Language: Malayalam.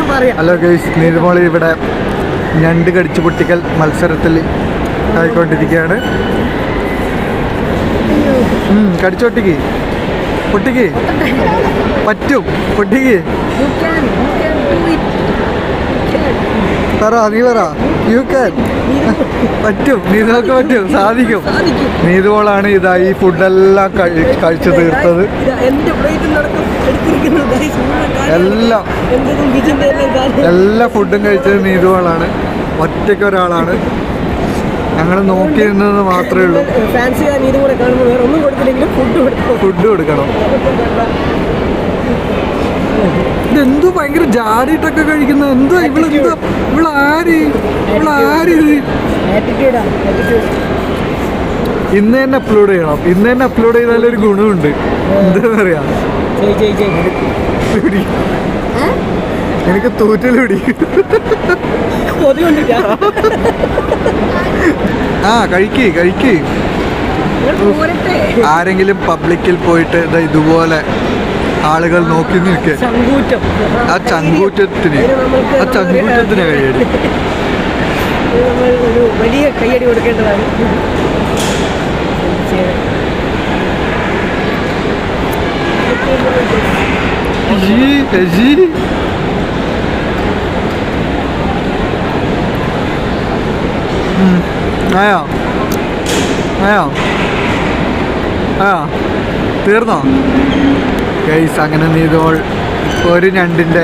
ഹലോ ഗൈസ്, നീതുമോളി ഇവിടെ ഞണ്ട് കടിച്ചു പൊട്ടിക്കൽ മത്സരത്തിൽ ആയിക്കൊണ്ടിരിക്കുകയാണ്. കടിച്ചൊട്ടിക്ക് പൊട്ടിക്ക് പറ്റും, പൊട്ടിക്ക് പറ, നീ പറ. യു ക്യാൻ, പറ്റും, നീതുമോൾക്ക് പറ്റും, സാധിക്കും. നീതുമോളാണ് ഇതാ ഈ ഫുഡെല്ലാം കഴിച്ചു തീർത്തത്. എല്ലാ ഫുഡും കഴിച്ചത് നീതുമോളാണ്. ഒറ്റയ്ക്ക് ഒരാളാണ്. ഞങ്ങൾ നോക്കിയിരുന്നത് മാത്രമേ ഉള്ളൂ. ഫുഡ് കൊടുക്കണം. ഇതെന്തോ ഭയങ്കര ജാടിയിട്ടൊക്കെ കഴിക്കുന്ന എന്തോ ഇവളാര് ഇന്ന് തന്നെ അപ്ലോഡ് ചെയ്യണം. ഇന്ന് തന്നെ അപ്ലോഡ് ചെയ്താലൊരു ഗുണമുണ്ട്. എന്താ പറയാ, എനിക്ക് തൂറ്റലുടി. ആ കഴിക്ക്. ആരെങ്കിലും പബ്ലിക്കിൽ പോയിട്ട് ഇതുപോലെ ആളുകൾ നോക്കി നിൽക്കെ, ആ ചങ്കൂറ്റത്തിന് കൈയടി. വലിയ കൈയടി കൊടുക്കേണ്ടതാണ്. തീർന്നോ ഗൈസ്? അങ്ങനെ നീതുമോൾ ഒരു ഞണ്ടിൻ്റെ